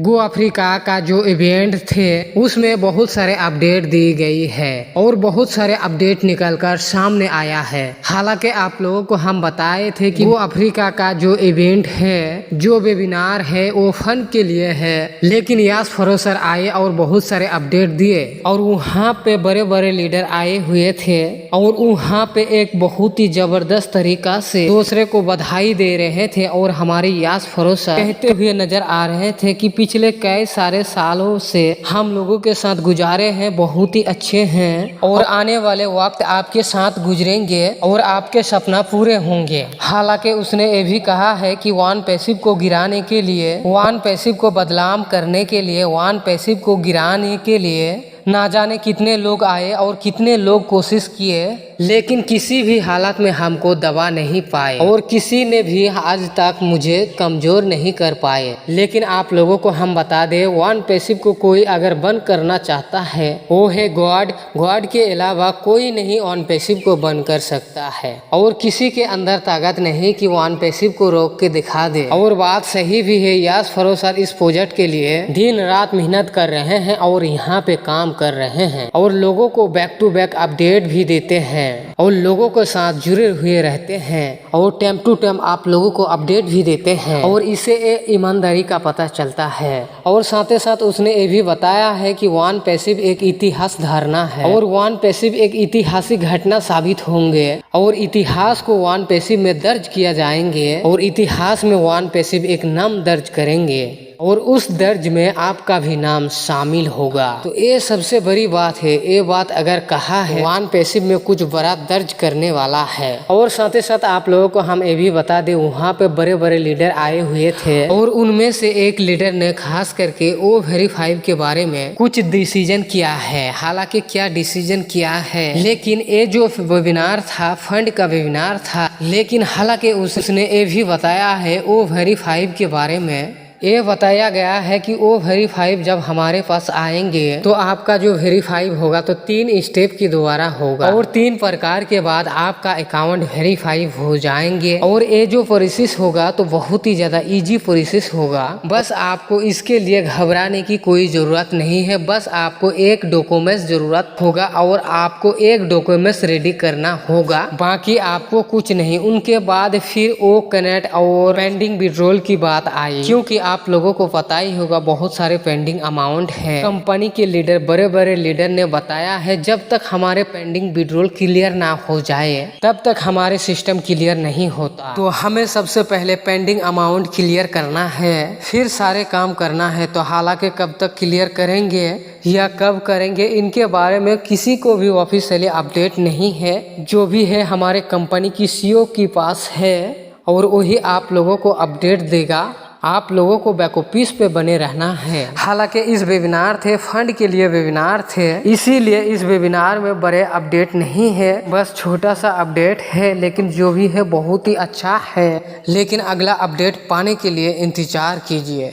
गो Africa का जो event थे उसमें बहुत सारे अपडेट दी गई है और बहुत सारे अपडेट निकलकर सामने आया है। हालांकि आप लोगों को हम बताए थे कि गो अफ्रीका का जो इवेंट है, जो वेबिनार है, वो फन के लिए है, लेकिन यास फरोसर आए और बहुत सारे अपडेट दिए और वहाँ पे बड़े बड़े लीडर आए हुए थे और वहाँ पे एक बहुत ही जबरदस्त तरीका से दूसरे को बधाई दे रहे थे और हमारे यास फरोसर कहते हुए नजर आ रहे थे कि पिछले कई सारे सालों से हम लोगों के साथ गुजारे हैं, बहुत ही अच्छे हैं और आने वाले वक्त आपके साथ गुजरेंगे और आपके सपना पूरे होंगे। हालांकि उसने ये भी कहा है कि वन पैसिव को गिराने के लिए, वन पैसिव को बदनाम करने के लिए, वन पैसिव को गिराने के लिए ना जाने कितने लोग आए और कितने लोग कोशिश किए, लेकिन किसी भी हालत में हमको दबा नहीं पाए और किसी ने भी आज तक मुझे कमजोर नहीं कर पाए। लेकिन आप लोगों को हम बता दें, वन पैसिव को कोई अगर बंद करना चाहता है वो है गॉड। गॉड के अलावा कोई नहीं वन पैसिव को बंद कर सकता है और किसी के अंदर ताकत नहीं कि वन पैसिव को रोक के दिखा दे। और बात सही भी है, यास फरोसर इस प्रोजेक्ट के लिए दिन रात मेहनत कर रहे हैं और यहाँ पे काम कर रहे हैं और लोगों को बैक टू बैक अपडेट भी देते हैं और लोगों के साथ जुड़े हुए रहते हैं और टाइम टू टाइम आप लोगों को अपडेट भी देते हैं और इससे ईमानदारी का पता चलता है। और साथ ही साथ उसने ये भी बताया है कि वन पैसिव एक इतिहास धारणा है और वन पैसिव एक ऐतिहासिक घटना साबित होंगे और इतिहास को वन पैसिव में दर्ज किया जाएंगे और इतिहास में वन पैसिव एक नाम दर्ज करेंगे और उस दर्ज में आपका भी नाम शामिल होगा। तो ये सबसे बड़ी बात है, ये बात अगर कहा है वन पैसिव में कुछ बड़ा दर्ज करने वाला है। और साथ ही साथ आप लोगों को हम ये भी बता दें, वहाँ पे बड़े बड़े लीडर आए हुए थे और उनमें से एक लीडर ने खास करके O-Verify के बारे में कुछ डिसीजन किया है। हालांकि क्या डिसीजन किया है, लेकिन ये जो वेबिनार था फंड का वेबिनार था, लेकिन हालांकि उसने ये भी बताया है O-Verify के बारे में। ये बताया गया है कि O-Verify जब हमारे पास आएंगे तो आपका जो वेरीफाई होगा तो 3 स्टेप के द्वारा होगा और 3 प्रकार के बाद आपका अकाउंट वेरीफाई हो जाएंगे और ये जो प्रोसेस होगा तो बहुत ही ज्यादा इजी प्रोसेस होगा। बस आपको इसके लिए घबराने की कोई जरूरत नहीं है, बस आपको एक डॉक्यूमेंट्स जरूरत होगा और आपको एक डॉक्यूमेंट्स रेडी करना होगा, बाकी आपको कुछ नहीं। उनके बाद फिर वो कनेक्ट और पेंडिंग विड्रॉल की बात आई, क्योंकि आप लोगों को पता ही होगा बहुत सारे पेंडिंग अमाउंट है। कंपनी के लीडर, बड़े बड़े लीडर ने बताया है जब तक हमारे पेंडिंग विड्रॉल क्लियर ना हो जाए तब तक हमारे सिस्टम क्लियर नहीं होता। तो हमें सबसे पहले पेंडिंग अमाउंट क्लियर करना है, फिर सारे काम करना है। तो हालांकि कब तक क्लियर करेंगे या कब करेंगे इनके बारे में किसी को भी ऑफिशियली अपडेट नहीं है। जो भी है हमारे कंपनी की CEO के पास है और वही आप लोगों को अपडेट देगा। आप लोगों को बैक ऑफिस पे बने रहना है। हालांकि इस वेबिनार थे फंड के लिए वेबिनार थे, इसीलिए इस वेबिनार में बड़े अपडेट नहीं है, बस छोटा सा अपडेट है, लेकिन जो भी है बहुत ही अच्छा है। लेकिन अगला अपडेट पाने के लिए इंतजार कीजिए।